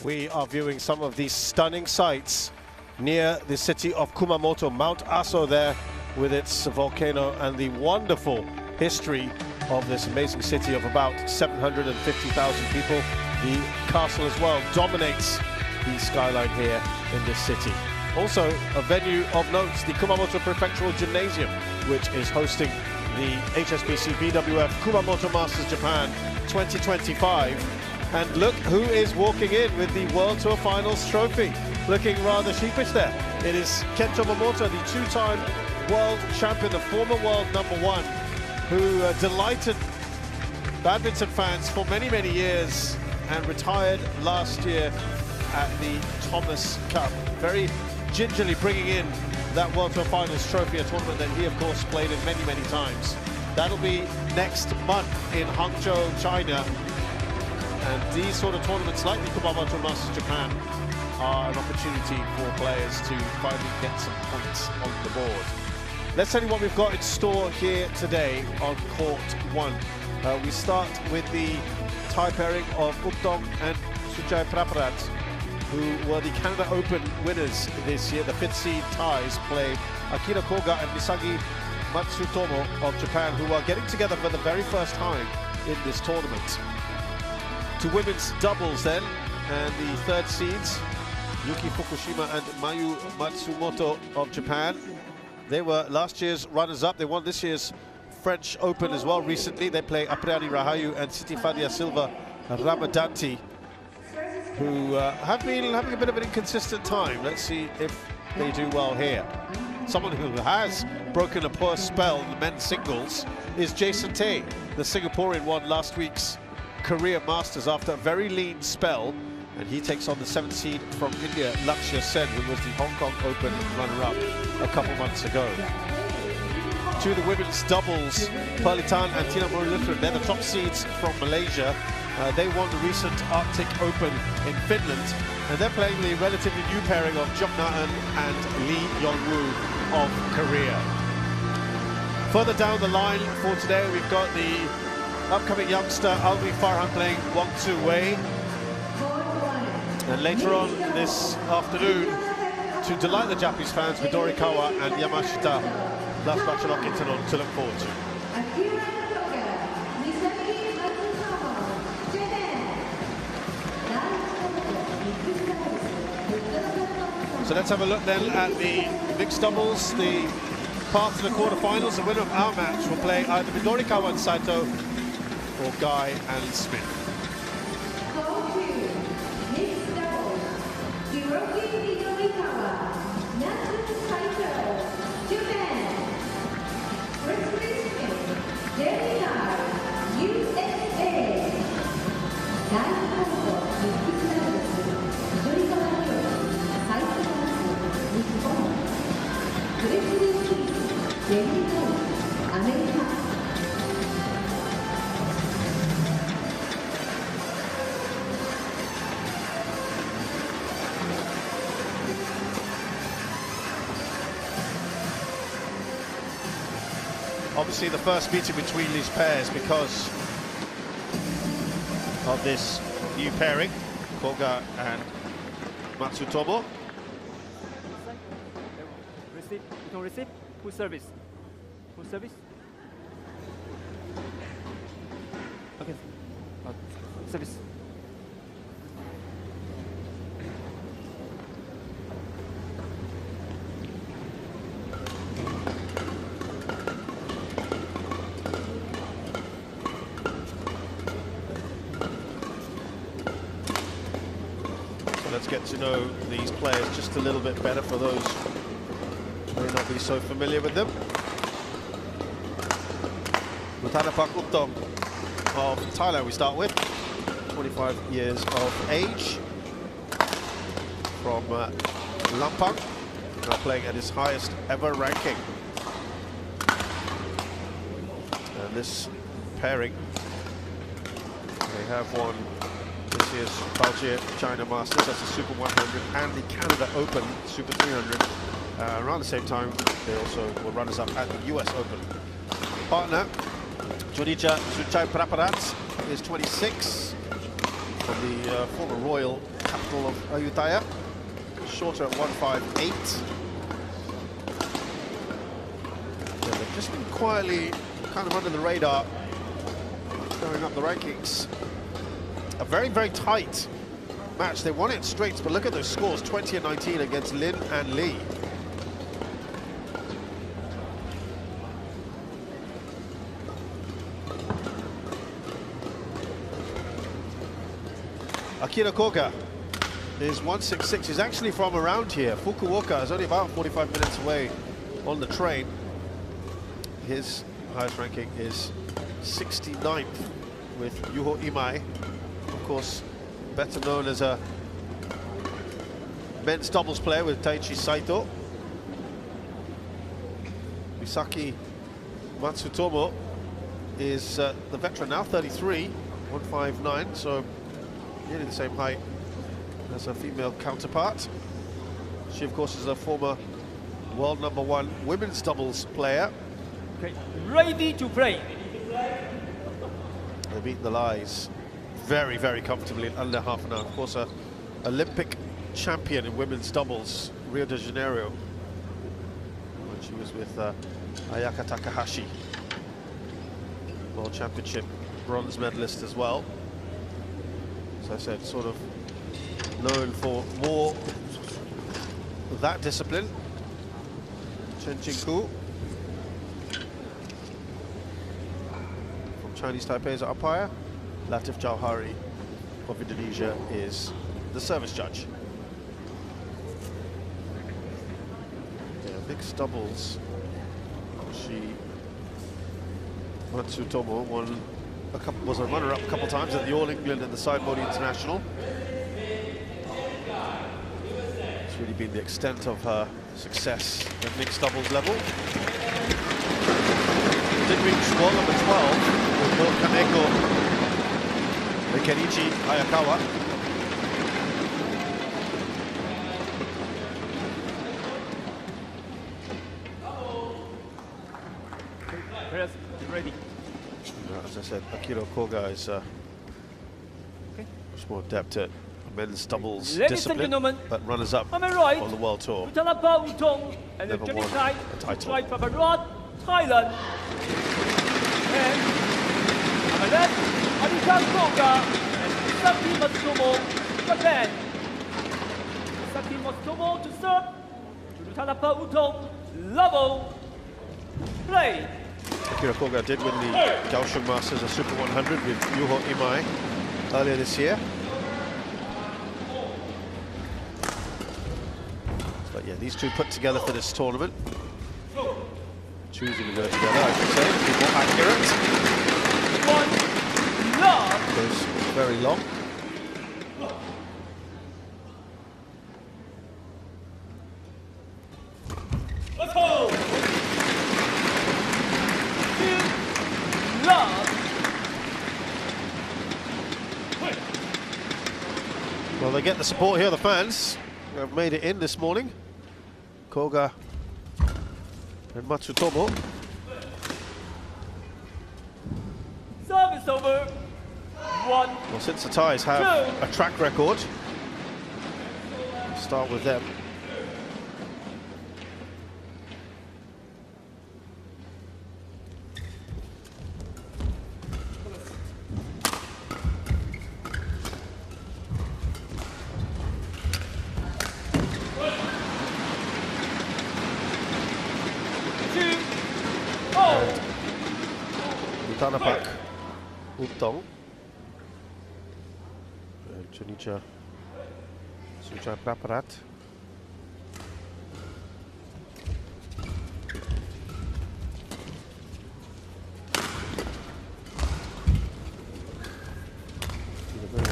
We are viewing some of these stunning sights near the city of Kumamoto, Mount Aso there with its volcano, and the wonderful history of this amazing city of about 750,000 people. The castle as well dominates the skyline here in this city. Also, a venue of note, the Kumamoto Prefectural Gymnasium, which is hosting the HSBC BWF Kumamoto Masters Japan 2025. And look who is walking in with the World Tour Finals trophy, looking rather sheepish there. It is Kento Momota, the two-time world champion, the former world #1, who delighted badminton fans for many, many years and retired last year at the Thomas Cup. Very gingerly bringing in that World Tour Finals trophy, a tournament that he, of course, played in many, many times. That'll be next month in Hangzhou, China. And these sort of tournaments, like the Kumamoto Masters Japan, are an opportunity for players to finally get some points on the board. Let's tell you what we've got in store here today on Court 1. We start with the tie pairing of Oupthong and Sudjaipraparat, who were the Canada Open winners this year. The 5th seed ties play Akira Koga and Misagi Matsutomo of Japan, who are getting together for the very first time in this tournament. To women's doubles then, and the 3rd seeds, Yuki Fukushima and Mayu Matsumoto of Japan. They were last year's runners-up. They won this year's French Open as well recently. They play Apriyani Rahayu and Sitifadia Silva Ramadanti, who have been having a bit of an inconsistent time. Let's see if they do well here. Someone who has broken a poor spell in the men's singles is Jason Tay. The Singaporean won last week's Korea Masters after a very lean spell, and he takes on the 7th seed from India, Lakshya Sen, who was the Hong Kong Open runner-up a couple months ago. To the women's doubles, Perlitan and Tina Muralitharan, they're the top seeds from Malaysia. They won the recent Arctic Open in Finland, and they're playing the relatively new pairing of Jeong Na-eun and Lee Yong-woo of Korea. Further down the line for today, we've got the upcoming youngster Alvi Farhan playing Wang Tzu Wei. And later on this afternoon, to delight the Japanese fans, Midori Kawa and Yamashita last match of Kintanon to look forward to. So let's have a look then at the mixed doubles, the path to the quarterfinals. The winner of our match will play either Midori Kawa and Saito or Guy and Smith. Obviously the first meeting between these pairs because of this new pairing, Koga and Matsutomo. Receive, you can receive, full service. Full service? Okay, service. Let's get to know these players just a little bit better for those who may not be so familiar with them. Matanapak Oupthong of Thailand we start with, 25 years of age, from Lampang, now playing at his highest ever ranking. And this pairing, they have won this year's Baoji China Masters, that's the Super 100, and the Canada Open Super 300. Around the same time, they also were runners-up at the US Open. Partner, Sudjaipraparat, is 26, from the former Royal capital of Ayutthaya. Shorter at 158. Yeah, they've just been quietly, kind of under the radar, going up the rankings. A very, very tight match. They won it straight, but look at those scores, 20 and 19 against Lin and Lee. Akira Koga is 166. He's actually from around here. Fukuoka is only about 45 minutes away on the train. His highest ranking is 69th with Yuho Imai, of course, better known as a men's doubles player with Taichi Saito. Misaki Matsutomo is the veteran now, 33, 159, so nearly the same height as her female counterpart. She, of course, is a former world #1 women's doubles player. Okay, ready to play. They beat the Lies very, very comfortably in under half an hour. Of course, a Olympic champion in women's doubles, Rio de Janeiro, when she was with Ayaka Takahashi. World Championship bronze medalist as well. As I said, sort of known for more of that discipline. Chen Jingku from Chinese Taipei's umpire. Latif Jauhari of Indonesia is the service judge. Yeah, mixed doubles. Matsutomo was a runner-up a couple times at the All England and the Saimori International. It's really been the extent of her success at mixed doubles level. Did reach world #12 with both Kaneko and Kenichi Hayakawa. Ready. As I said, Akira Koga is much more adept at men's doubles discipline, but runners-up on the World Tour. Oupthong and the Never won side, a title. Sudjaipraparat, Thailand. And on the left, Koga and Misaki Matsutomo, Japan. Misaki Matsutomo to serve. Oupthong, level, play. Akira Koga did win the Kaohsiung Masters of Super 100 with Yuho Imai earlier this year. But yeah, these two put together for this tournament. Choosing to go together, I should say, to be more accurate. One love. Goes very long. Let's go. Love. Well, they get the support here, the fans have made it in this morning. Koga and Matsutomo. Service over. One. Well, since the ties have a track record, we'll start with them. Tanapak, Oupthong, and Sudjaipraparat.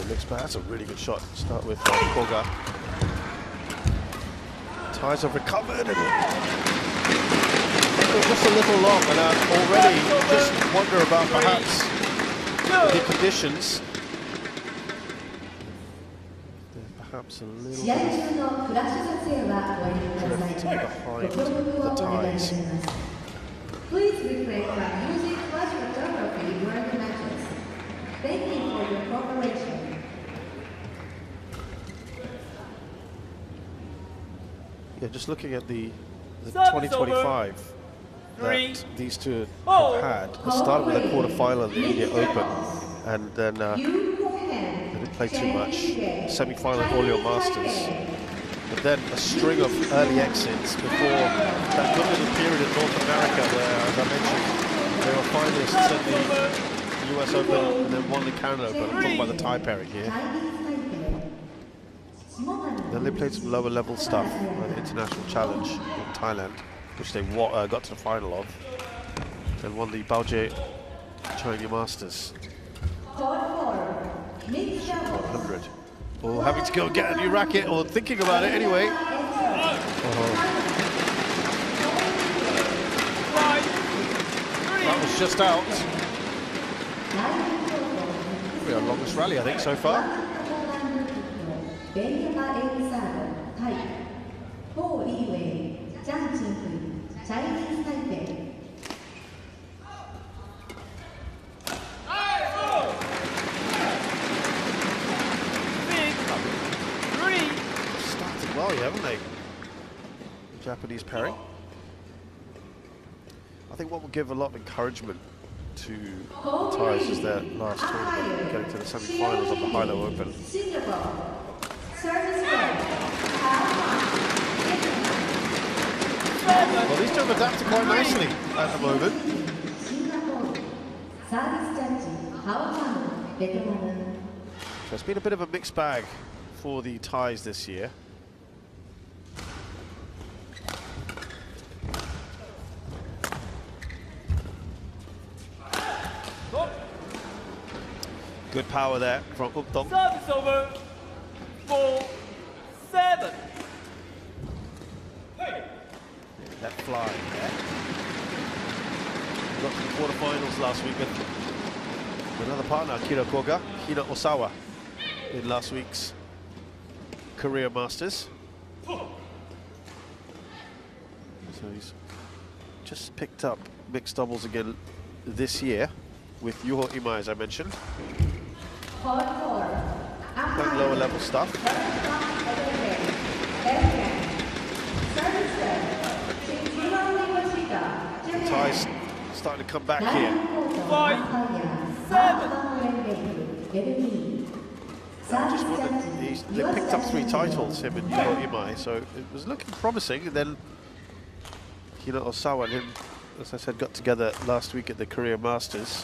Mixed, but that's a really good shot. Start with Koga. Ties have recovered and just a little long, and already just wonder about perhaps the conditions. They're perhaps a little bit behind the ties. Please refrain from using flash photography during the matches. Thank you for your cooperation. Yeah, just looking at the Service 2025 Three. that these two Oh. have had. It started with a quarterfinal in the India Open, and then they didn't play too much. Semi-final Olio Masters, but then a string of early exits before that good little period in North America where, as I mentioned, they were finalists in the US Open and then won the Canada Open. I'm talking about the Thai pairing here. Then they played some lower level stuff, the International Challenge in Thailand, which they got to the final of, and won the Baoje China Masters 100. Or having to go and get a new racket, or thinking about it anyway. That was just out. Probably our longest rally, I think, so far. Started well, haven't they? Japanese pairing. I think what will give a lot of encouragement to the Thais is their last tournament, getting to the semi-finals of the Hilo Open. Well, these two have adapted quite nicely at the moment. So it's been a bit of a mixed bag for the Thais this year. Good power there from Oupthong. Service over. 4-7. That fly there. We got to the quarterfinals last week with another partner, Akira Koga, Hina Osawa, in last week's Korea Masters. So he's just picked up mixed doubles again this year with Yuho Imai, as I mentioned. Playing lower level stuff. The Thais starting to come back here. 5-7. Just wondered, they picked up 3 titles, him and Yuho Imai, so it was looking promising. And then Hina Osawa and him, as I said, got together last week at the Korea Masters.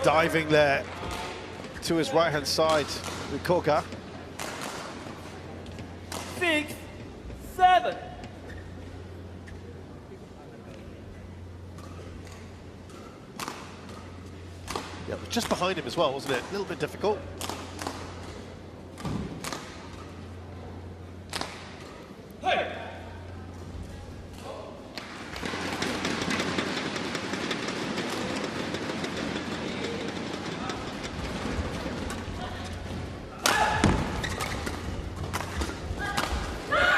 Diving there to his right-hand side with Koga. 6-7. Yeah, it was just behind him as well, wasn't it? A little bit difficult.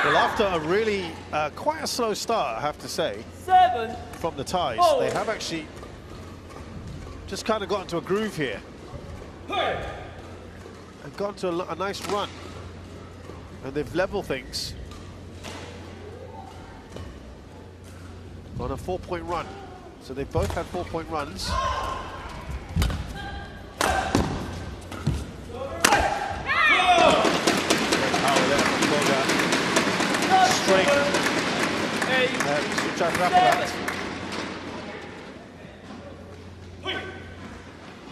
Well, after a really quite a slow start, I have to say, 7. from the Thais, they have actually just kind of got into a groove here and got into a nice run, and they've leveled things on a 4-point run. So they've both had 4-point runs. Straight Sudjaipraparat.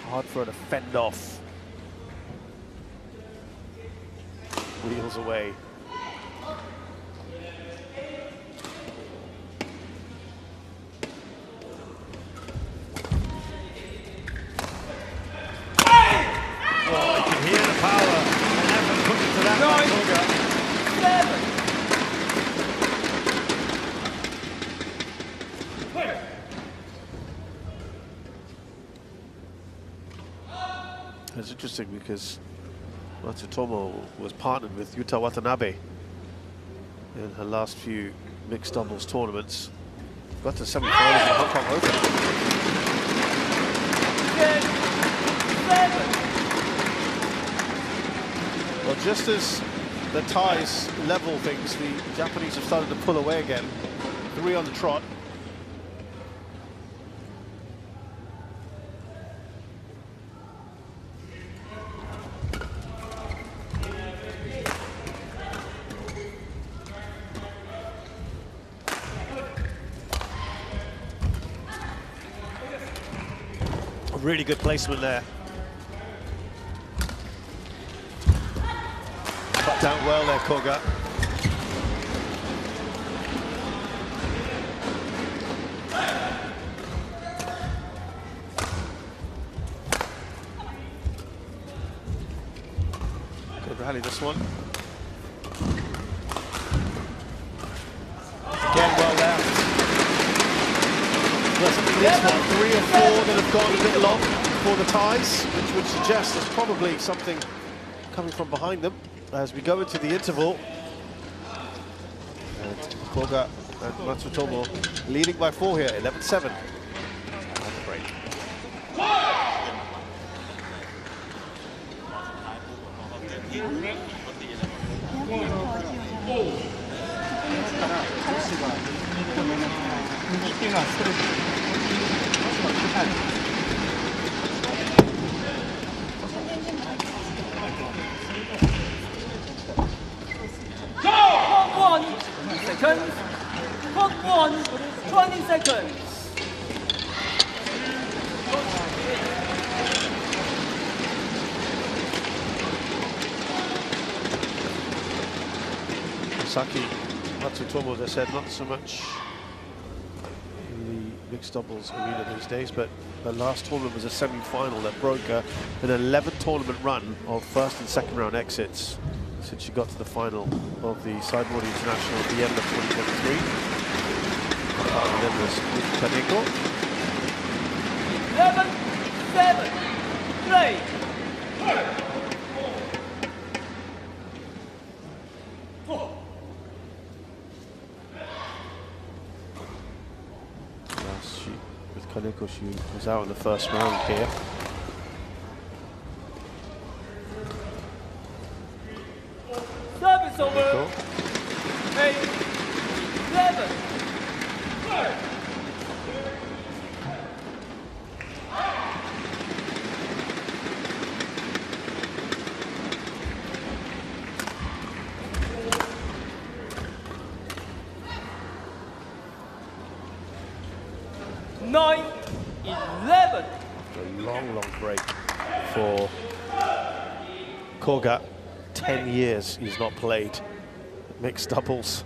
Hard for her to fend off. Wheels away. Oh, you can hear the power and effort put into that by Koga. 7. It's interesting because Matsutomo was partnered with Yuta Watanabe in her last few mixed doubles tournaments. Got to semi-finals in Hong Kong Open. Well, just as the ties level things, the Japanese have started to pull away again. 3 on the trot. Really good placement there. Cut down well there, Koga. Good rally this one. Again, well there. There's at least 3 or 4 that have gone a bit long for the ties, which would suggest there's probably something coming from behind them as we go into the interval. And Koga and Matsutomo leading by 4 here, 11-7. On the break. Seconds. Clock 1, 20 seconds. Saki Matsutomo, as I said, not so much in the mixed doubles arena these days, but the last tournament was a semi-final that broke an 11-tournament run of first and second round exits since she got to the final of the Sideboard International at the end of 2023. And then was Kaneko. 11-7. Play. With Kaneko, she was out in the first round here. Service over. 8, 7. 9, 11. A long break for Koga. 10 years he's not played mixed doubles.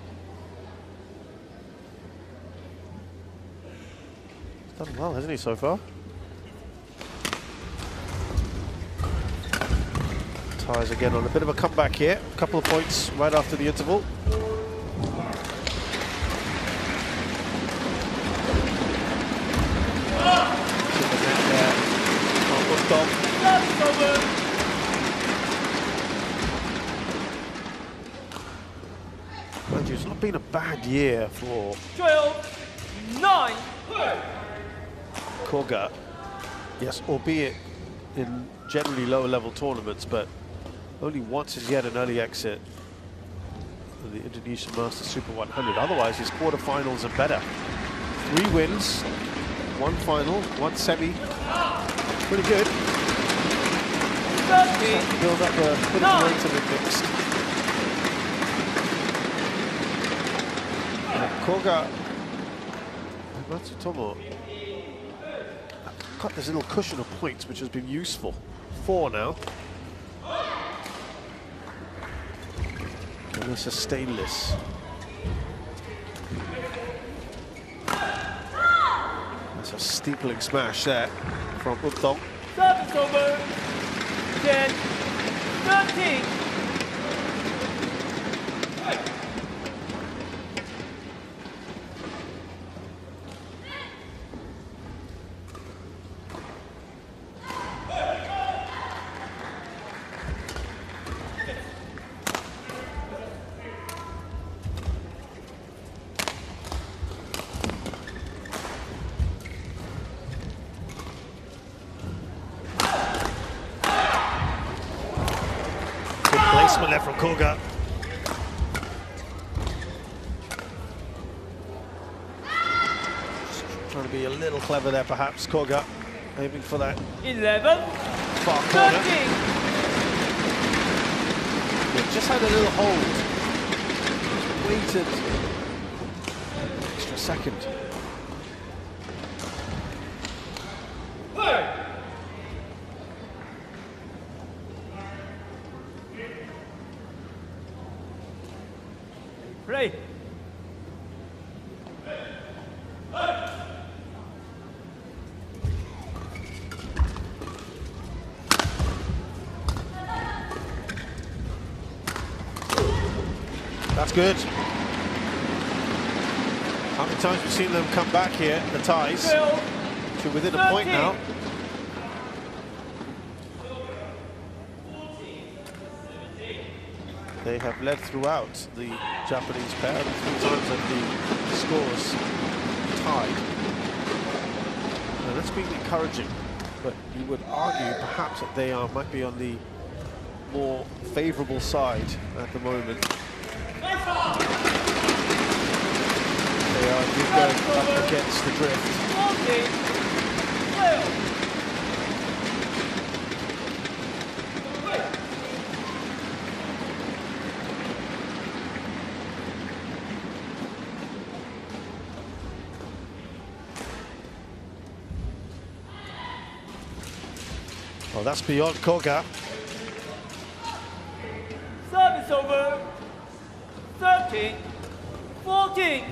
He's done well, hasn't he, so far? Ties again on a bit of a comeback here. A couple of points right after the interval. It's not been a bad year for 12-9. Koga. Yes, albeit in generally lower level tournaments, but only once as yet an early exit in the Indonesian Masters Super 100. Otherwise, his quarterfinals are better. 3 wins, 1 final, 1 semi. Pretty good. Build up a bit of momentum in mixed. Koga and Matsutomo got this little cushion of points, which has been useful. 4 now. And they sustain this. That's a steepling smash there from Oupthong. Service over. 10, 13. placement there from Koga. Trying to be a little clever there, perhaps. Koga aiming for that 11, far corner. 13. Yeah, just had a little hold. Waited an extra second. Play. That's good. How many times we've seen them come back here, the ties, to within a point now. They have led throughout the Japanese pair, and 3 times that the scores tied. Now that's been encouraging, but you would argue perhaps that they might be on the more favourable side at the moment. They are going up against the drift. Well, that's beyond Koga. Service over. 13, 14.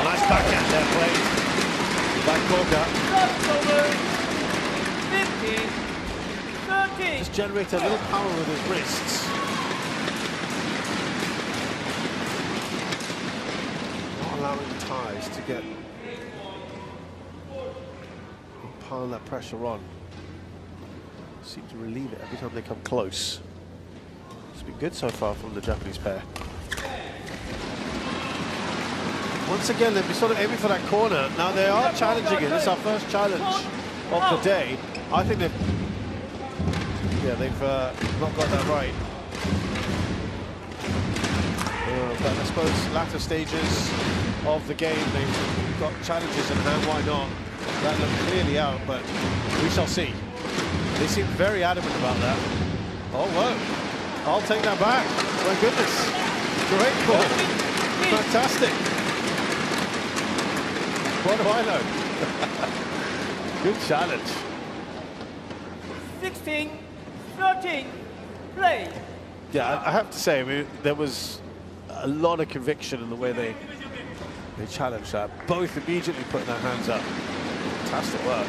Nice backhand there played by Koga. Just generate a little power with his wrists. Not allowing ties to get pile that pressure on. Seem to relieve it every time they come close. It's been good so far from the Japanese pair. Once again, they've been sort of aiming for that corner. Now they are challenging it. This is our first challenge of the day. I think they've not got that right. But I suppose latter stages of the game, they've got challenges in hand. Why not? That looked clearly out, but we shall see. They seem very adamant about that. Oh, whoa. I'll take that back. My goodness. Great ball. Fantastic. What do I know? Good challenge. 16, 13, play. Yeah, I have to say, I mean, there was a lot of conviction in the way they challenged that. Both immediately putting their hands up. Fantastic work.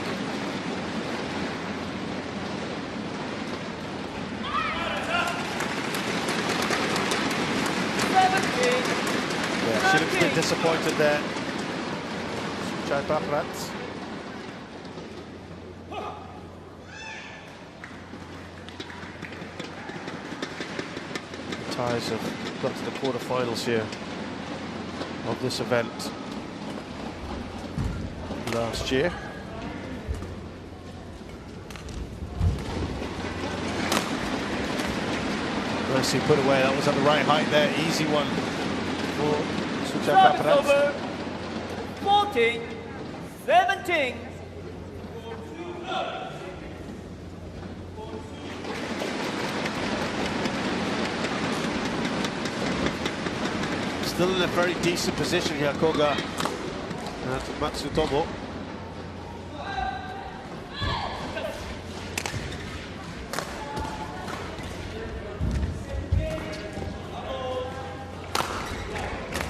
Yeah, she looks a bit disappointed there. Sudjaipraparat. The ties have got to the quarterfinals here of this event last year. Nicely put away. That was at the right height there. Easy one for Sudjaipraparat. 14, 17. Still in a very decent position here, Koga and Matsutomo.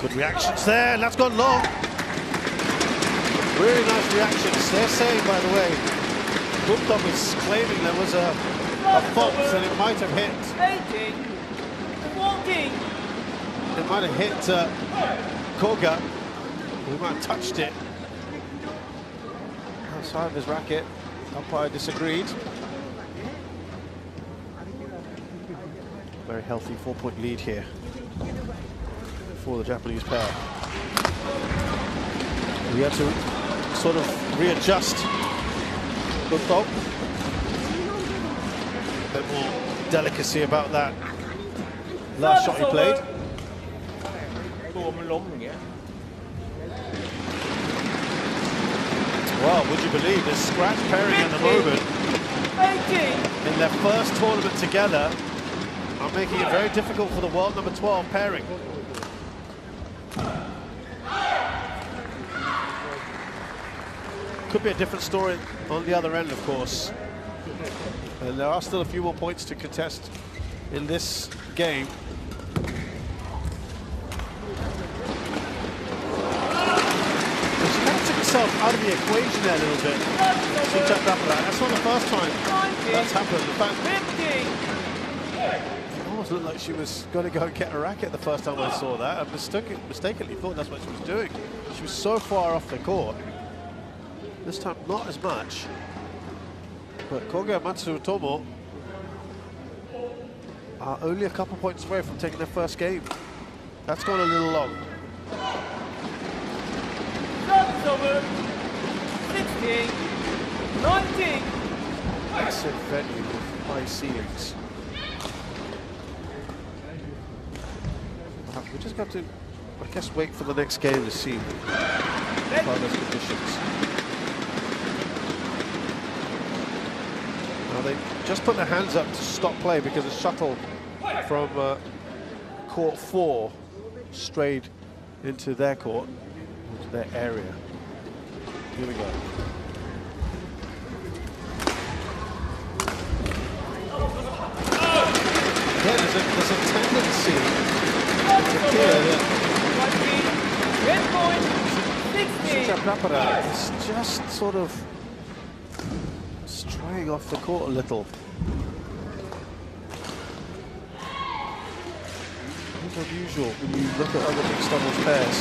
Good reactions there, and that's gone long. Really nice reactions. They're saying, by the way, Oupthong is claiming there was a fault and it might have hit. 18, 14. It might have hit Koga. He might have touched it. That's side of his racket. Umpire disagreed. Very healthy 4-point lead here for the Japanese pair. We had to sort of readjust Oupthong. A bit more delicacy about that last shot he played. Well, would you believe this scratch pairing at the moment in their first tournament together are making it very difficult for the world number 12 pairing. Could be a different story on the other end, of course. And there are still a few more points to contest in this game. Out of the equation there a little bit. Sudjaipraparat. That's not the first time that's happened. In fact, it almost looked like she was going to go and get a racket the first time I saw that. I mistakenly thought that's what she was doing. She was so far off the court. This time, not as much. But Koga and Matsutomo are only a couple points away from taking their first game. That's gone a little long. Over 16, 19. Massive venue with high ceilings. We just have to, I guess, wait for the next game to see how those conditions. Now they just put their hands up to stop play because a shuttle from court 4 strayed into their court, into their area. Here we go. Yeah, there's a tendency to appear that Sudjaipraparat is just sort of straying off the court a little. It's unusual when you look at other mixed doubles pairs.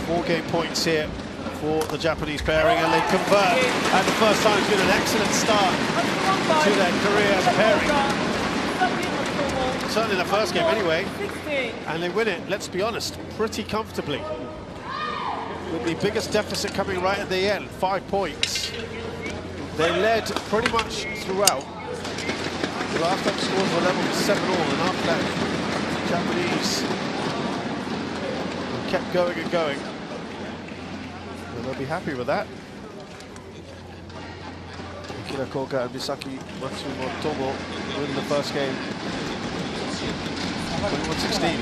4-game points here for the Japanese pairing, and they convert. And the first time it's been an excellent start to their career as a pairing. Certainly the first game anyway. And they win it, let's be honest, pretty comfortably. With the biggest deficit coming right at the end, 5 points. They led pretty much throughout. The last time scores were level 7-all, and after that, Japanese kept going and going. And they'll be happy with that. Koga and Misaki Matsutomo win the first game. 21-16.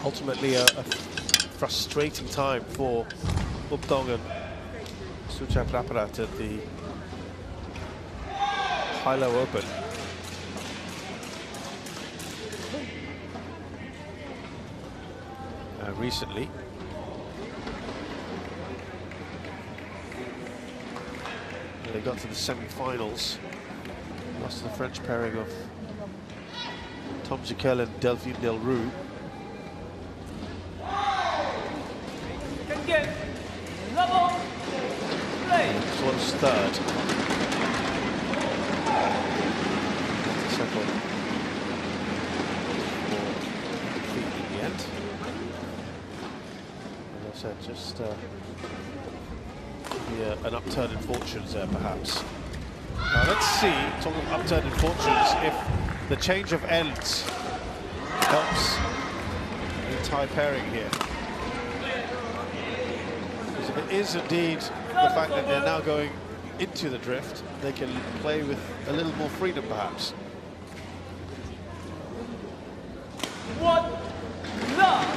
Ultimately a frustrating time for Oupthong and Sudjaipraparat at the High-Low Open. Recently. They got to the semi-finals. Lost to the French pairing of Tom Jiquel and Delphine Delroux. third. Second. Feet in the end. As I said, just an upturn in fortunes there, perhaps. Now let's see, talking of upturn in fortunes, if the change of ends helps the tie pairing here. Because if it is indeed the fact that they're now going into the drift, they can play with a little more freedom, perhaps. One, love.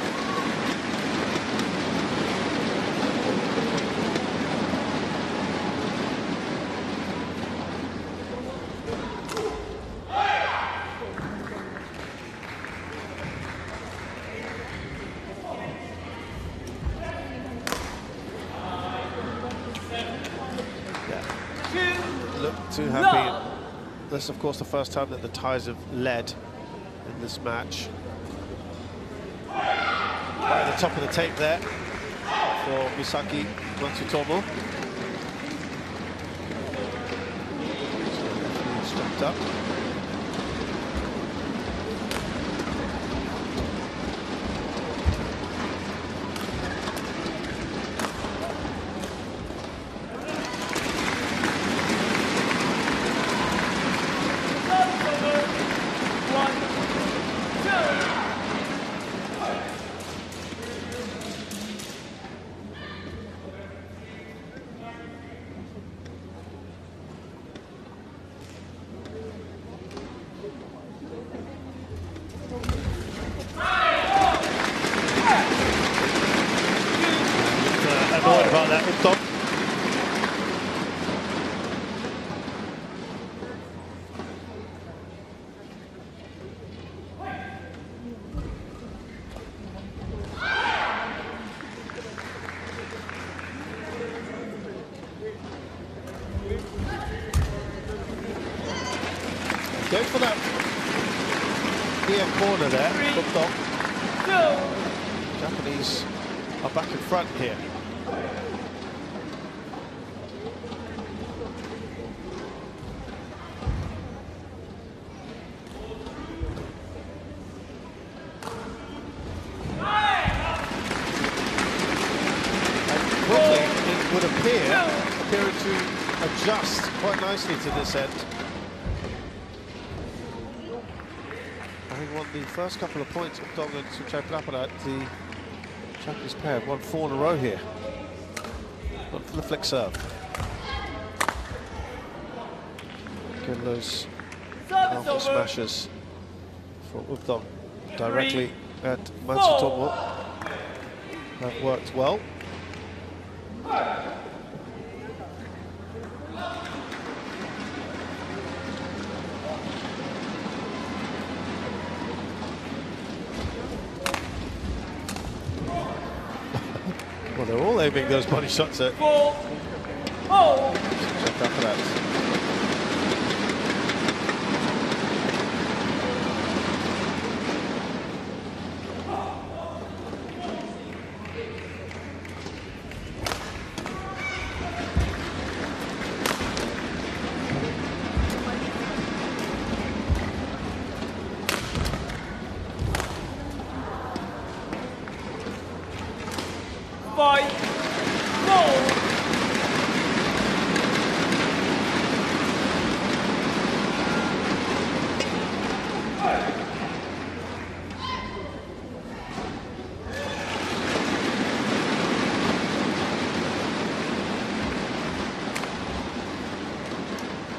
Look too happy. This is, of course, the first time that the ties have led in this match. Right at the top of the tape there for Misaki Matsutomo. Strapped up. Annoyed about that, Oupthong. Going for that near corner there, Oupthong. Japanese are back in front here. It would appearing to adjust quite nicely to this end. Having won the first couple of points, Oupthong and Sudjaipraparat, the Japanese pair have won 4 in a row here. One for the flick serve. Again, those powerful smashes from Oupthong directly at Matsutomo have worked well. Well, they're all aiming those body shots at Sudjaipraparat.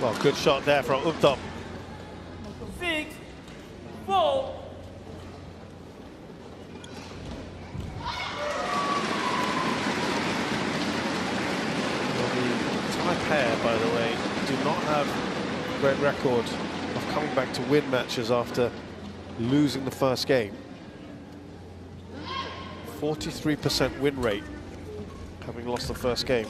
Well, good shot there from Oupthong. 6-4. Thai pair, by the way, do not have a great record of coming back to win matches after losing the first game. 43% win rate, having lost the first game.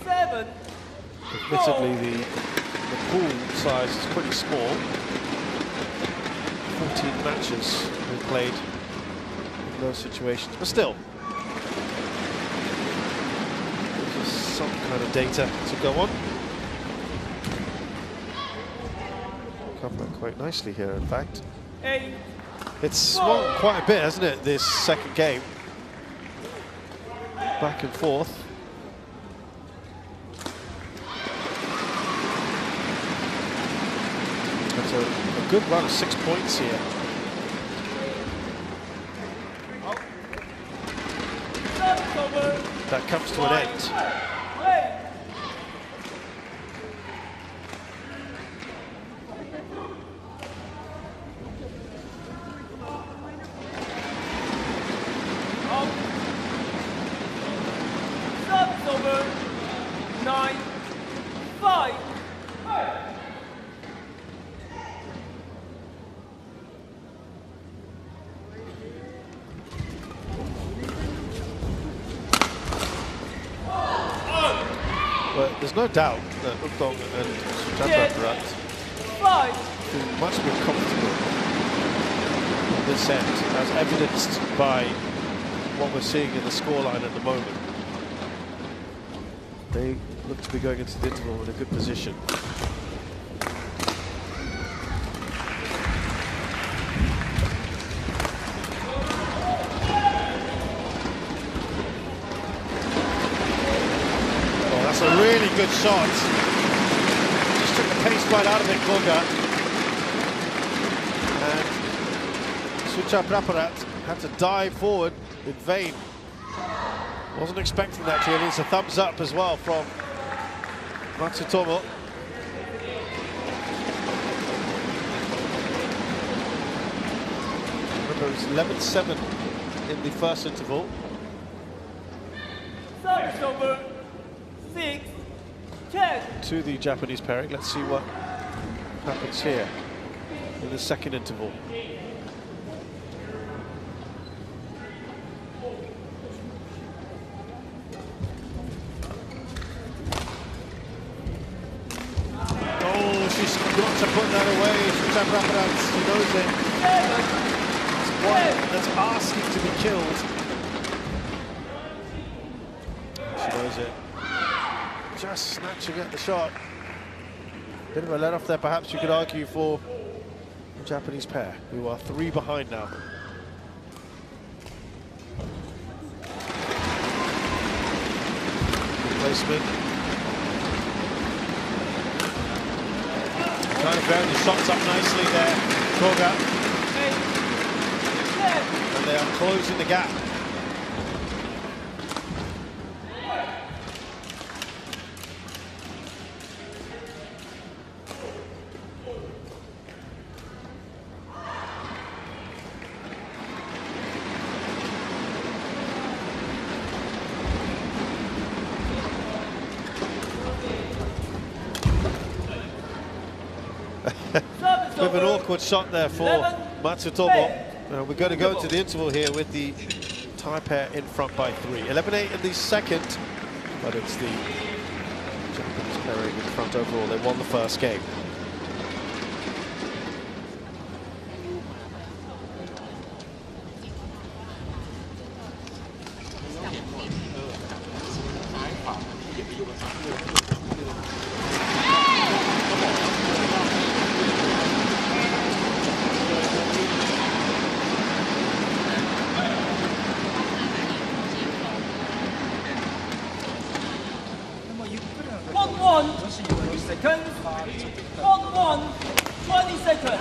7. Admittedly, the pool size is pretty small. 14 matches been played in those situations, but still. amount of data to go on. Cover it quite nicely here, in fact. It's swung quite a bit, hasn't it, this second game? Back and forth. That's a good run of 6 points here. That comes to an end. Over 9-5. But there's no doubt that Oupthong and Sudjaipraparat feel much more comfortable on this end, as evidenced by what we're seeing in the scoreline at the moment. They look to be going into the interval in a good position. Oh, that's a really good shot. Just took the pace right out of it, Koga. And Sudjaipraparat had to dive forward in vain. Wasn't expecting that, really. It's a thumbs up as well from Matsutomo. Remember, it was 11-7 in the first interval. Service over 6-10. To the Japanese pairing. Let's see what happens here in the second interval. She's got to put that away. Sudjaipraparat, she knows it. It's one that's asking to be killed. She knows it. Just snatching at the shot. Bit of a let off there, perhaps you could argue, for the Japanese pair, who are 3 behind now. Good placement. Trying to ground the shots up nicely there, Koga. And they are closing the gap. Bit of an awkward shot there for Matsutomo. We're going to go into the interval here with the Thai pair in front by 3. 11-8 in the second, but it's the Japanese pairing in front overall. They won the first game. Seconds. 20 seconds.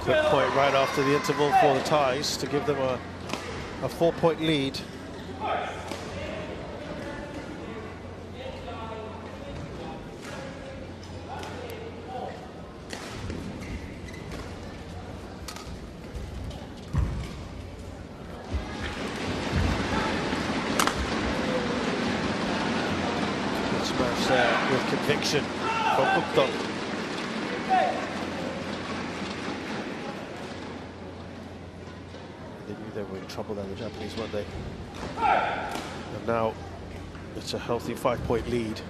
Quick point right after the interval for the Thais to give them a 4-point lead. Smash there with conviction from Oupthong. They knew they were in trouble there, the Japanese, weren't they? And now it's a healthy 5-point lead.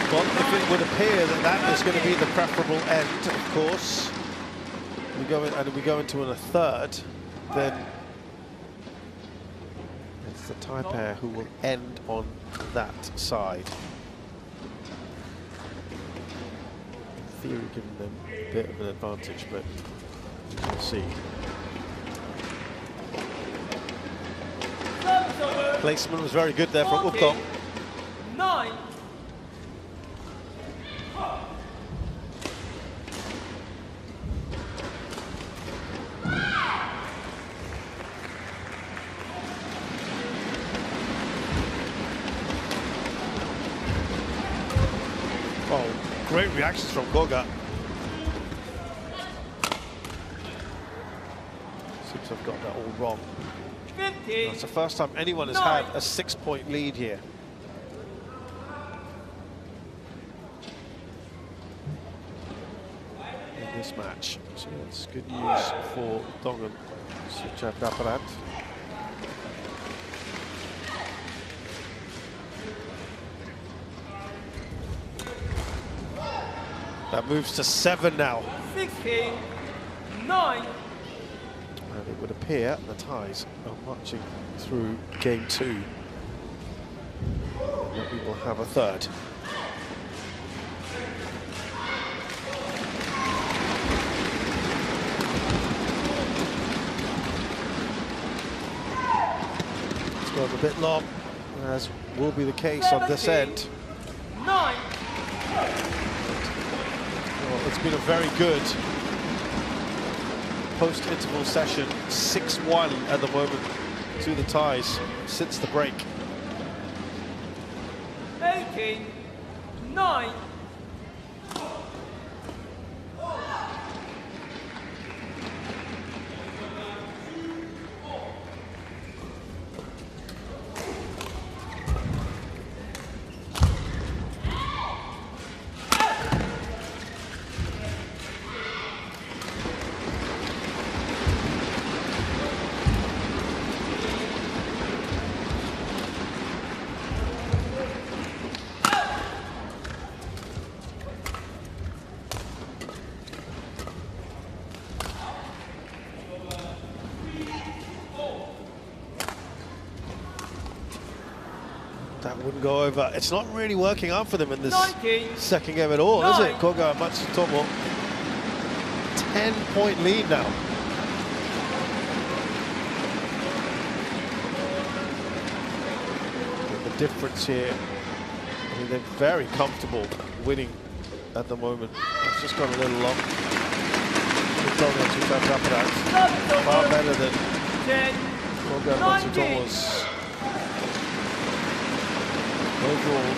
Well, if it would appear that that is going to be the preferable end, of course, we go into a third, then it's the tie pair who will end on that side. In theory, giving them a bit of an advantage, but we'll see. Placement was very good there from Oupthong. 9. Oh, great reactions from Koga. Seems I've got that all wrong. 15. That's the first time anyone has had a 6-point lead here. In this match. So that's good news for Oupthong and Sudjaipraparat. That moves to 7 now. 16. 9. And it would appear the ties are marching through game 2. That we will have a third. It's gone a bit long, as will be the case on this end. 9. Well, it's been a very good post-interval session. 6-1 at the moment to the ties since the break. 18. 9. That wouldn't go over. It's not really working out for them in this 19. second game at all, is it? Koga and Matsutomo. 10-point lead now. And the difference here, I mean, they're very comfortable winning at the moment. It's just gone a little long. Far better than 10. Koga and Matsutomo's overall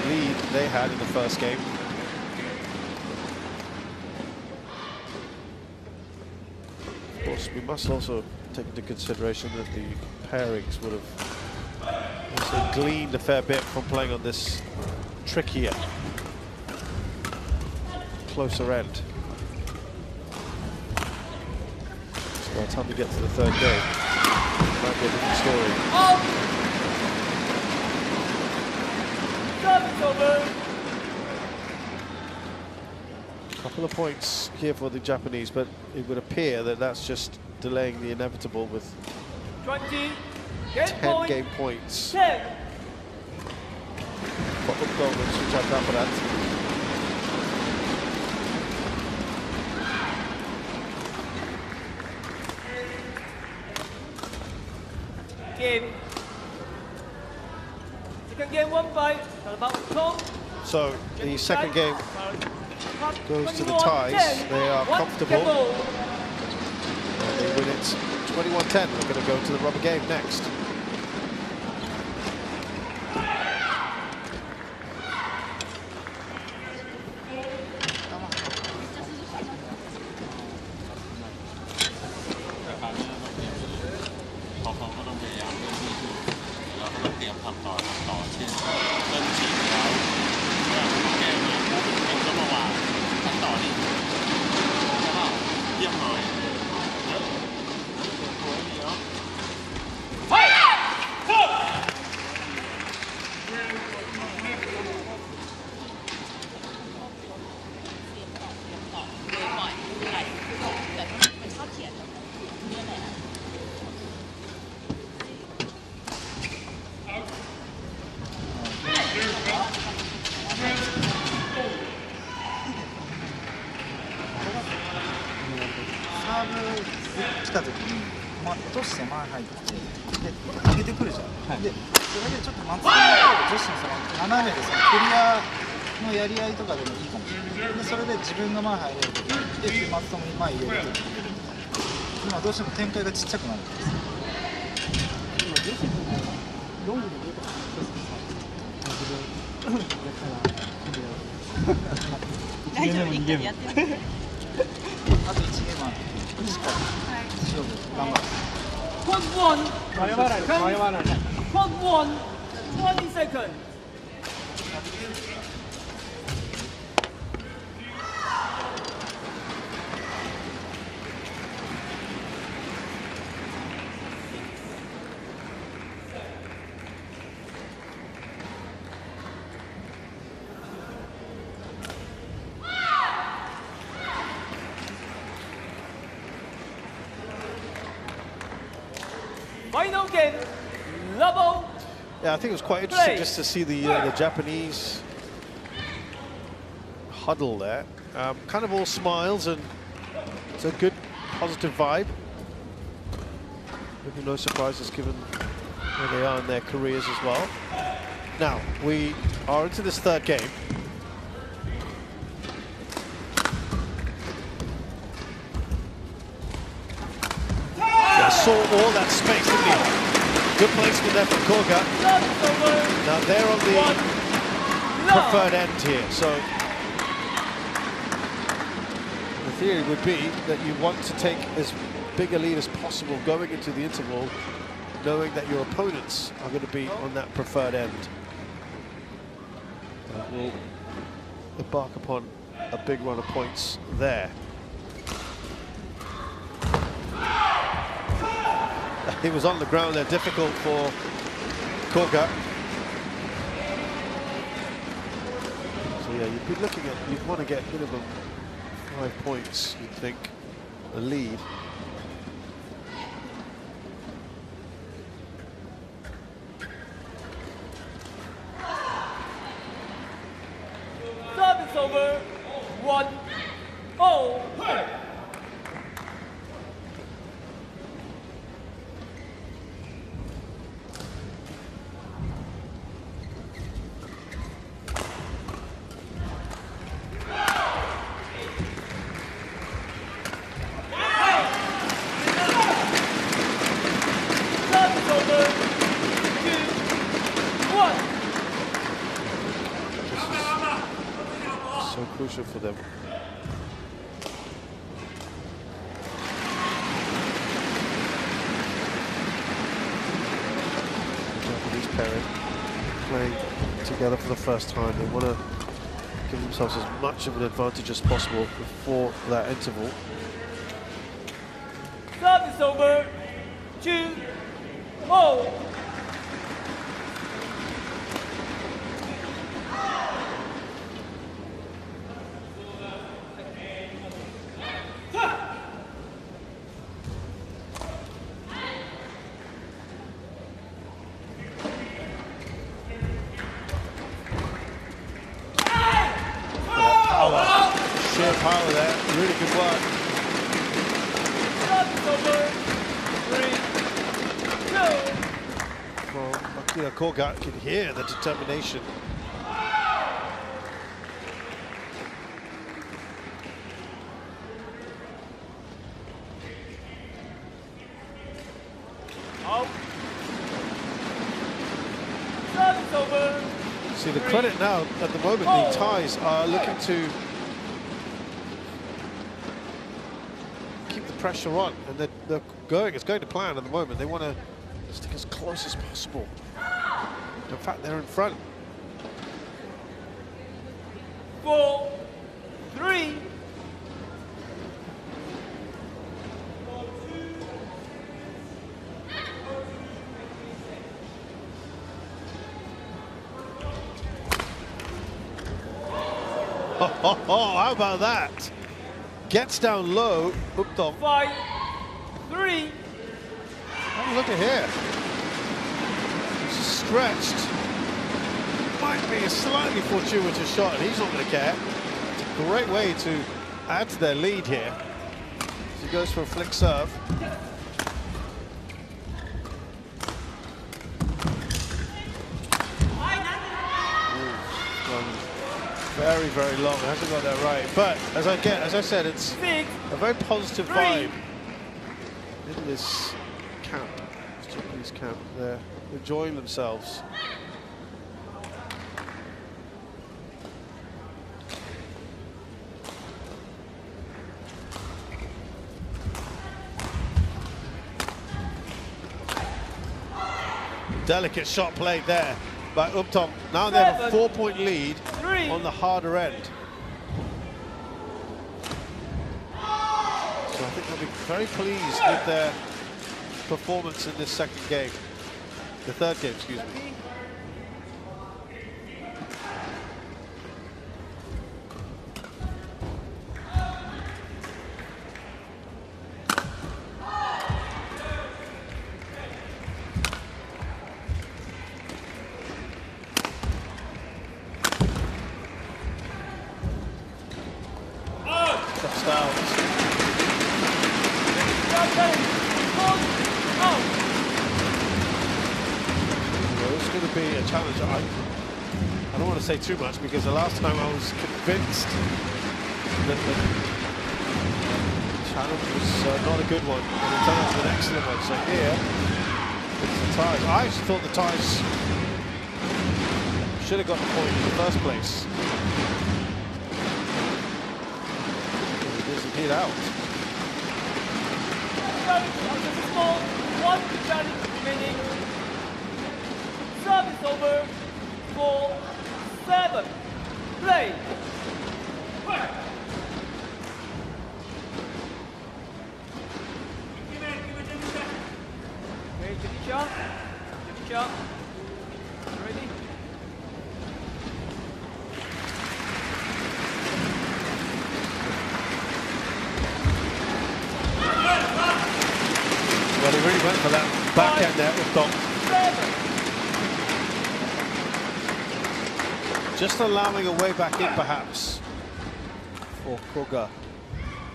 lead they had in the first game. Of course, we must also take into consideration that the pairings would have also gleaned a fair bit from playing on this trickier, closer end. So by the time we get to the third game, it might be a different story. Over. Couple of points here for the Japanese, but it would appear that that's just delaying the inevitable with 20. 10 game points 10. for Oupthong and Sudjaipraparat. Game. Second game 1-5. So the second game goes to the ties. They are comfortable. And they win it 21-10. They're going to go to the rubber game next. ยมทำต่อเช่นเริ่มฉีดแล้วโอเคเนี่ยเป็นก็มาวางขั้นต่อนี้แล้วก็เยี่ยมเลยเยอะสวยดีเนาะ来た時に、落として前入ってで上げてくるじゃん、でそれでちょっと松友と女子のその斜めでそのクリアのやり合いとかでもいいかもしれないでそれで自分が前入れる時で松友に前入れる時今どうしても展開がちっちゃくなるんですよ今女子ロングで出た大丈夫2ゲームやってるあと1ゲームあるしっかり勝負頑張る迷わないCode 1, 20 seconds. Final game, level. Yeah, I think it was quite interesting just to see the Japanese huddle there. Kind of all smiles, and it's a good, positive vibe. Maybe no surprises given where they are in their careers as well. Now, we are into this third game. Yeah, saw all that space, didn't he? Good placement there from Koga. Now they're on the preferred end here, so the theory would be that you want to take as big a lead as possible going into the interval, knowing that your opponents are going to be on that preferred end. We'll embark upon a big run of points there. It was on the ground there, difficult for Koga. So yeah, you'd be looking at, you'd want to get minimum 5 points, you'd think, a lead. Service over, 1-0. So crucial for them. The Japanese pairing playing together for the first time. They want to give themselves as much of an advantage as possible before that interval. Service over, 2-0. Sheer power there, really good work. Well, Akira Koga can hear the determination. See, the credit now, at the moment, the Thais are looking to keep the pressure on, and they're going, it's going to plan at the moment. They want to stick as close as possible. In fact, they're in front. 4, 3. Oh, how about that? Gets down low, Oupthong. 5, 3. Have a look at here. It's stretched. Might be a slightly fortuitous shot, and he's not going to care. It's a great way to add to their lead here. As he goes for a flick serve. Very, very long. I haven't got that right. But as I said, it's a very positive vibe in this camp, this Japanese camp. They're enjoying themselves. Delicate shot played there by Oupthong. Now they have a 4-point lead on the harder end. So I think they'll be very pleased with their performance in this second game. The third game, excuse me. I don't want to say too much because the last time I was convinced that the challenge was not a good one, and it turned out to be an excellent one. So here, it's the ties. I actually thought the ties should have got the point in the first place. It is indeed out. One challenge remaining. Service over. 4, 7. Play. Okay, Judicial. Ready? Well, he really went for that backhand there with Oupthong. Just allowing a way back in, perhaps, for Koga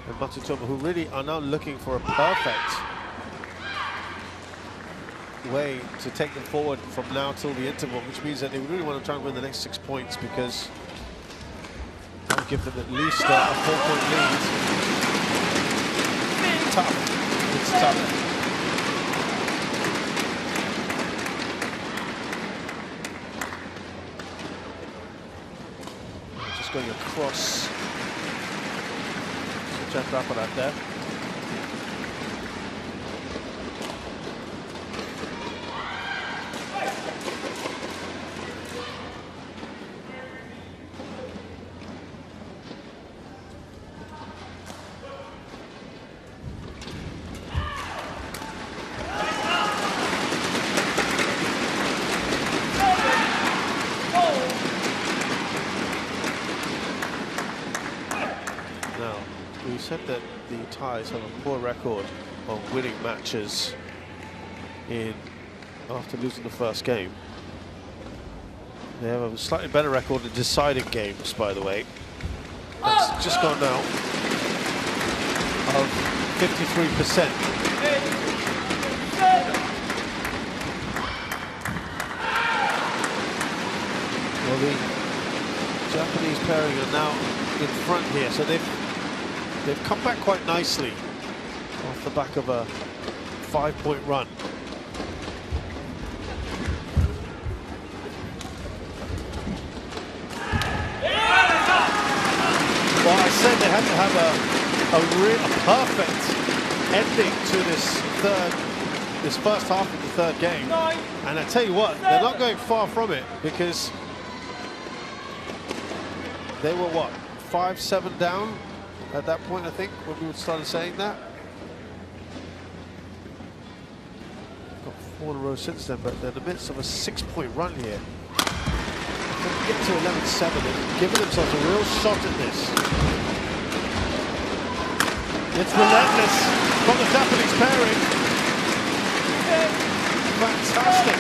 and Matsutomo, who really are now looking for a perfect way to take them forward from now till the interval, which means that they really want to try and win the next 6 points, because that will give them at least a 4-point lead. Tough. It's tough. Going across Sudjaipraparat there. We said that the Thais have a poor record of winning matches after losing the first game. They have a slightly better record in deciding games, by the way. That's just gone now of 53%. Well, the Japanese pairing are now in front here, so they've come back quite nicely off the back of a 5-point run. Well, I said they had to have a perfect ending to this first half of the third game. And I tell you what, they're not going far from it, because they were, what, 5-7 down at that point, I think, when we started saying that. Got 4 in a row since then, but they're in the midst of a 6-point run here. If they get to 11-7 and giving themselves a real shot at this. It's relentless from the Japanese pairing. Fantastic.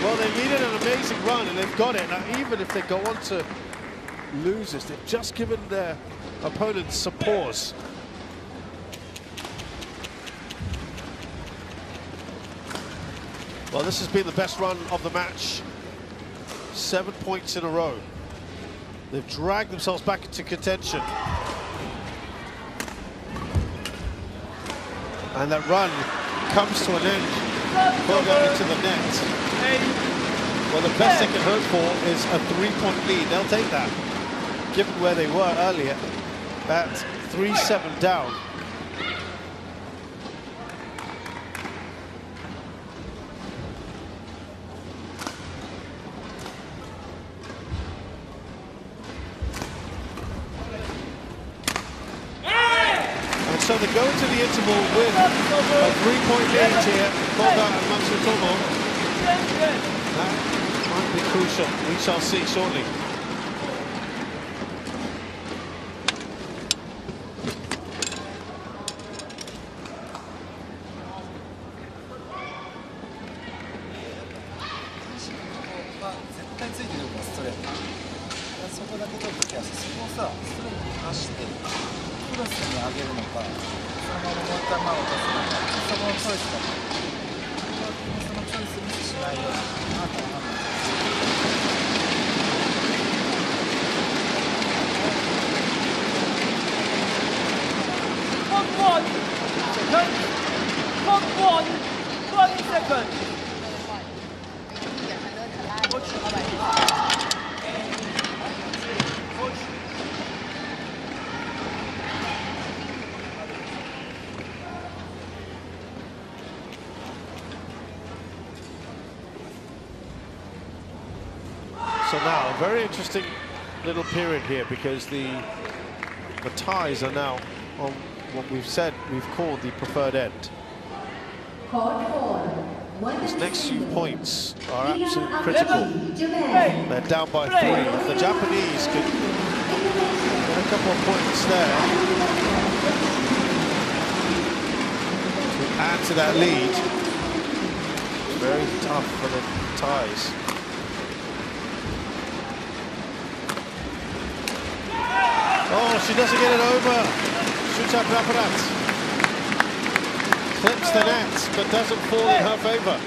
Well, they needed an amazing run, and they've got it. Now, even if they go on to lose this, they've just given their opponents some pause. Well, this has been the best run of the match. 7 points in a row. They've dragged themselves back into contention. And that run comes to an end. Koga into the net. Well, the best they can hope for is a 3-point lead. They'll take that, given where they were earlier at 3-7 down. And so they go into the interval with a 3-point lead here, Koga and Matsutomo. That might be crucial. We shall see shortly. So now, a very interesting little period here, because the ties are now on what we've called the preferred end. These next few points are absolutely critical. They're down by 3. If the Japanese can get a couple of points there to add to that lead, very tough for the ties. Oh, she doesn't get it over. Sudjaipraparat clips the net, but doesn't fall in her favour.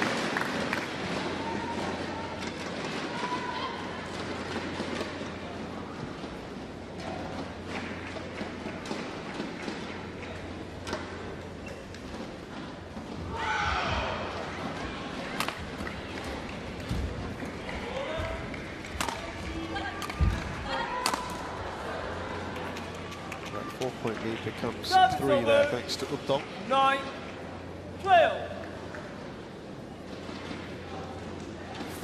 That 4-point lead becomes 3 there, thanks to Oupthong. 9-12.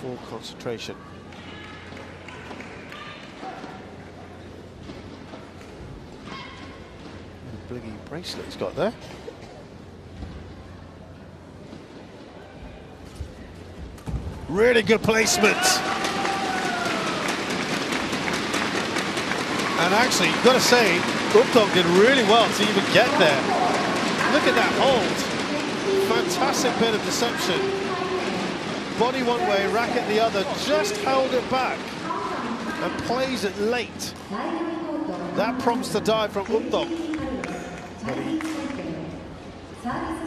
Full concentration. The blingy bracelet he's got there. Really good placement. And actually, you've got to say, Oupthong did really well to even get there. Look at that hold. Fantastic bit of deception. Body one way, racket the other, just held it back and plays it late. That prompts the dive from Oupthong.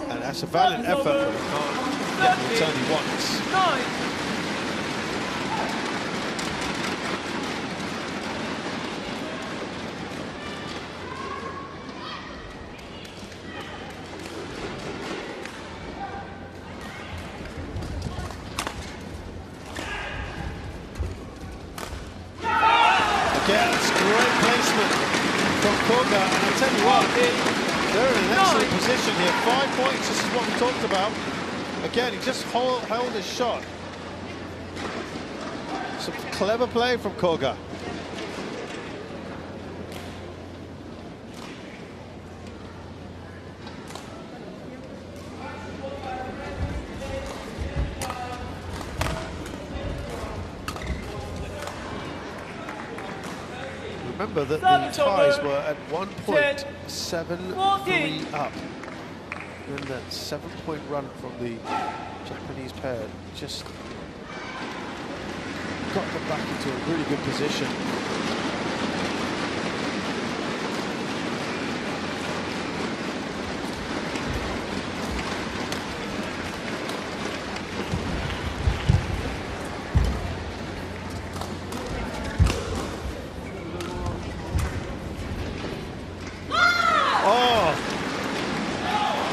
And that's a valiant effort, but he can't get the return he wants. Again, it's great placement from Koga, and I tell you what, they're in an excellent position here. 5 points, this is what we talked about. Again, he just held his shot. Some clever play from Koga. Remember that the ties were at 1.73 up. And that 7-point run from the Japanese pair just got them back into a really good position.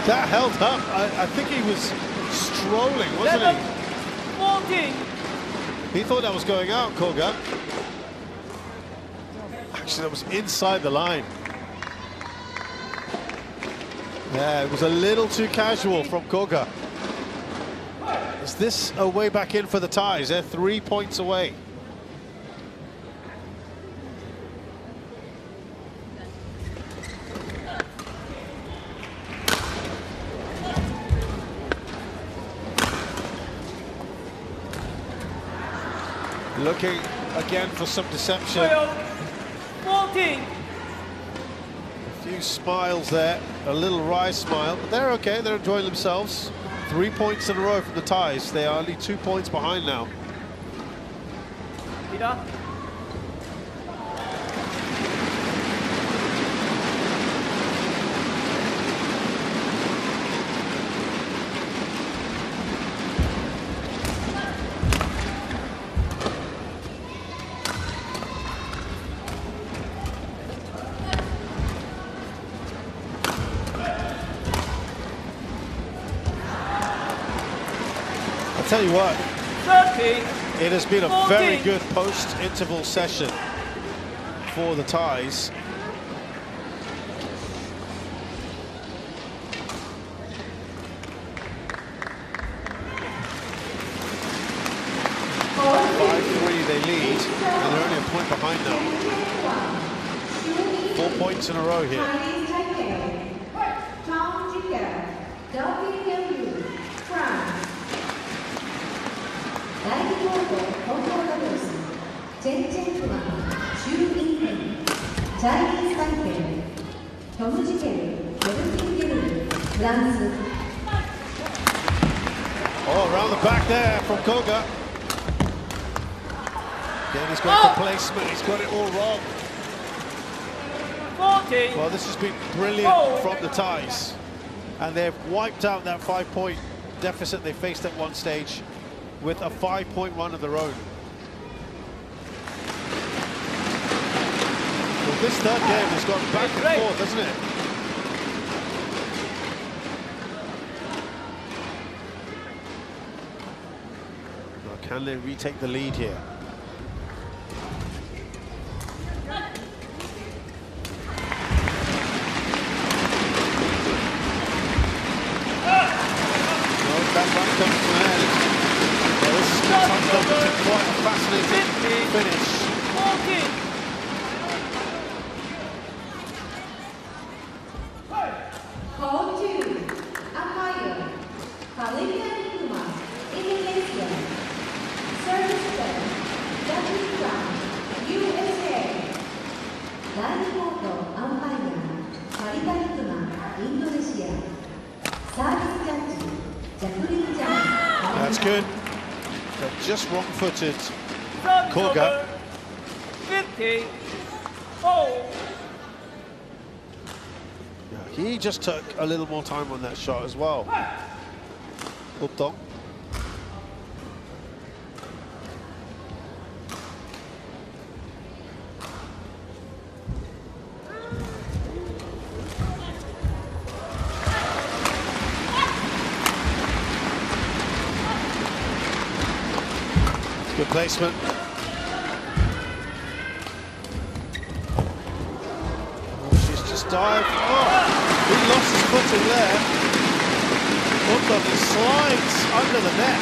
That held up. I think he was strolling, wasn't he? He thought that was going out, Koga. Actually, that was inside the line. Yeah, it was a little too casual from Koga. Is this a way back in for the ties? They're 3 points away. Looking again for some deception. 14. A few smiles there, a little wry smile, but they're okay, they're enjoying themselves. 3 points in a row from the ties. They are only 2 points behind now. Peter. Tell you what, 30. it has been a very good post-interval session for the ties. They lead, and they're only a point behind now. 4 points in a row here. Oh, around the back there from Koga. Again, he's got the placement, he's got it all wrong. 40. Well, this has been brilliant from the ties. And they've wiped out that 5-point deficit they faced at one stage with a 5-point run of their own. Well, this third game has gone back and forth, hasn't it? Well, can they retake the lead here? That run comes to an end. Well, this is quite a fascinating finish. 14. That's good. They're just wrong-footed. Koga. 50. Oh. Yeah, he just took a little more time on that shot as well. Oupthong. Good placement. Oh, she's just dived. Oh, he lost his footing there. Oupthong slides under the net.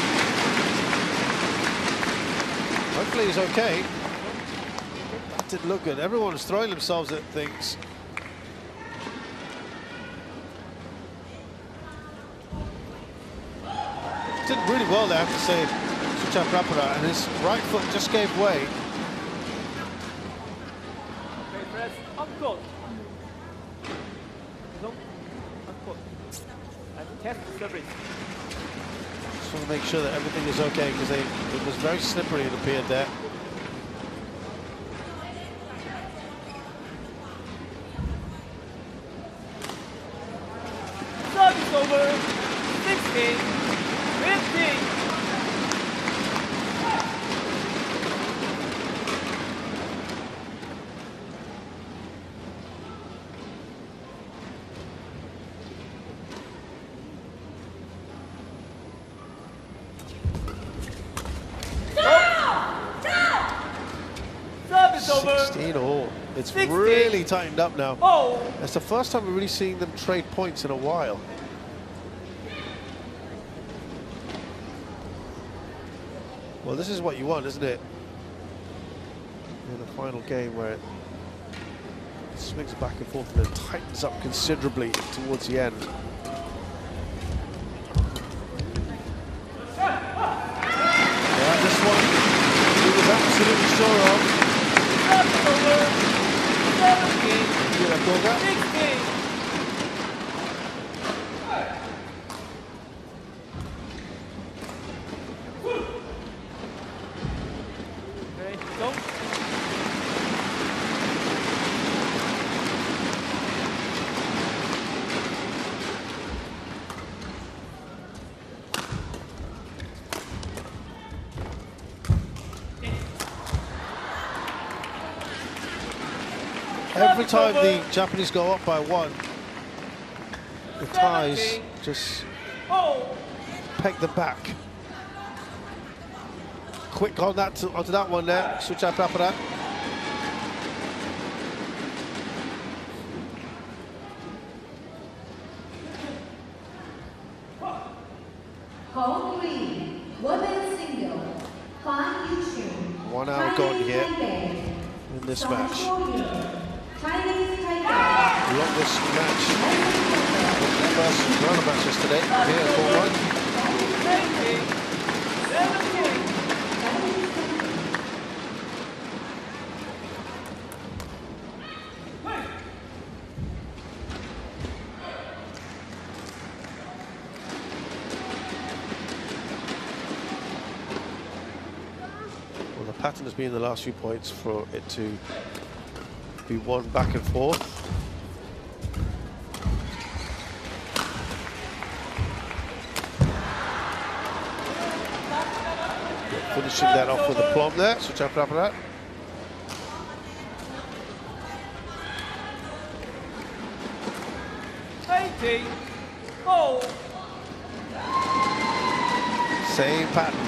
Hopefully he's okay. That didn't look good. Everyone's throwing themselves at things. Did really well there, I have to say, Sudjaipraparat, and his right foot just gave way. Okay, press up close. Look, up close. And test the service. Just want to make sure that everything is okay, because it was very slippery, it appeared there. Service over. 16, 15. Service over. 16 all. It's 16. really tightened up now. Oh. It's the first time we're really seeing them trade points in a while. Well, this is what you want, isn't it? In a final game where it swings back and forth and then tightens up considerably towards the end. Yeah, this one he was absolutely sure of. Koga. Okay, go. Every time the Japanese go up by one, the ties just peg them back. Quick on that onto that one there, Sudjaipraparat. Home three, women's single, Fan Yushun. 1 hour gone here in this match. Chinese Taipei. Longest match of the first round of matches today here at Court 1. Well, the pattern has been the last few points for it to be one back and forth. Finishing that off with a plum there, Sudjaipraparat. Same pattern.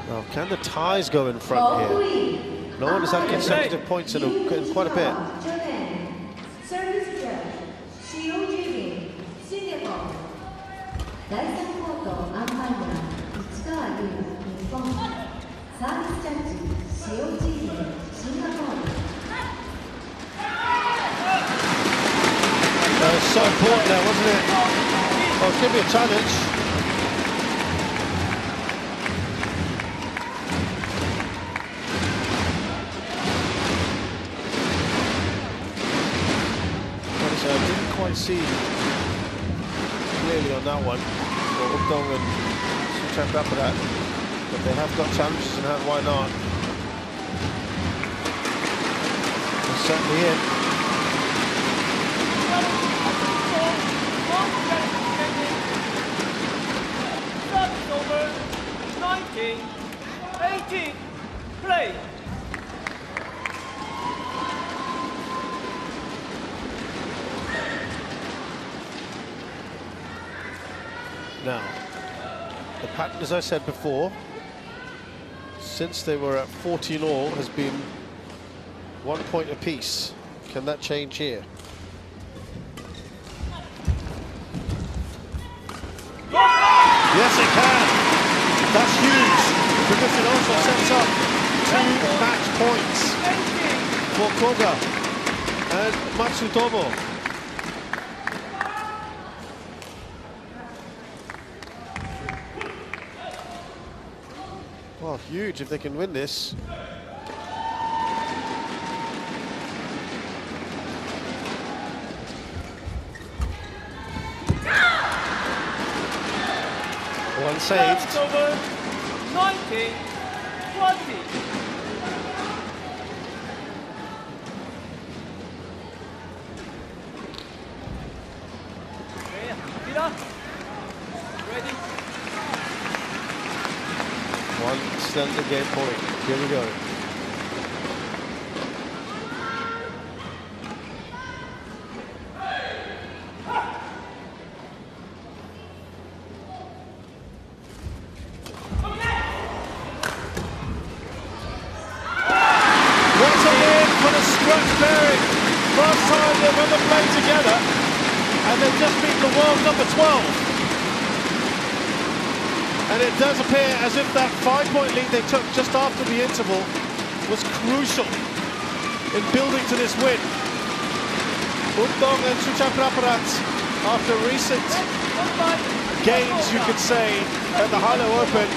Now, can the ties go in front here? No one has had consecutive points in quite a bit. Service judge, COGB, Singapore. 第3コートアンパイア、市川優、日本。サービスジャッジ、COGB、シンガポール。That was so important there, wasn't it? Well, give me a challenge. I didn't quite see clearly on that one for Oupthong and Sudjaipraparat, but they have got challenges in hand, why not? They're certainly in. Over 19, 18, play. Now, the pattern, as I said before, since they were at 14 all, has been 1 point apiece. Can that change here? Yes, it can. That's huge because it also sets up 2 match points for Koga and Matsutomo. Well, huge if they can win this. One saved. Over 19, 20. Okay, Akira. Ready? One slender game point. Here we go. What's a win for the scratch pairing? First time they've ever played together, and they've just beat the world number 12. And it does appear as if that 5-point lead they took just after the interval was crucial in building to this win. Oupthong and Sudjaipraparat, after recent gains, you could say, at the Hilo Open,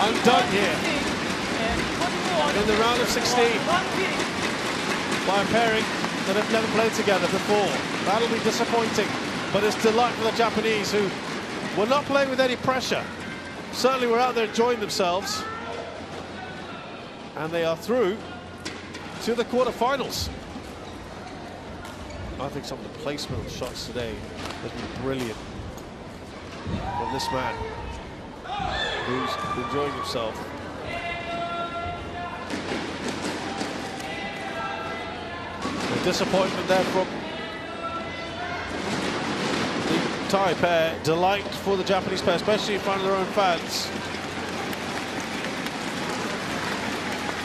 undone here in the round of 16 by a pairing that have never played together before. That'll be disappointing, but it's delight for the Japanese, who were not playing with any pressure. Certainly were out there enjoying themselves, and they are through to the quarterfinals. I think some of the placement of shots today has been brilliant from this man, who's enjoying himself. The disappointment there from the Thai pair. Delight for the Japanese pair, especially in front of their own fans,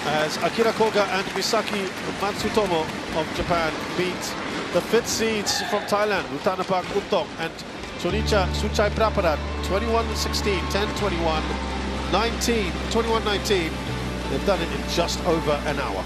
as Akira Koga and Misaki Matsutomo of Japan beat the 5th seeds from Thailand, Uttanapak Oupthong and Chonicha Sudjaipraparat, 21-16, 10-21, 19, 21-19. They've done it in just over an hour.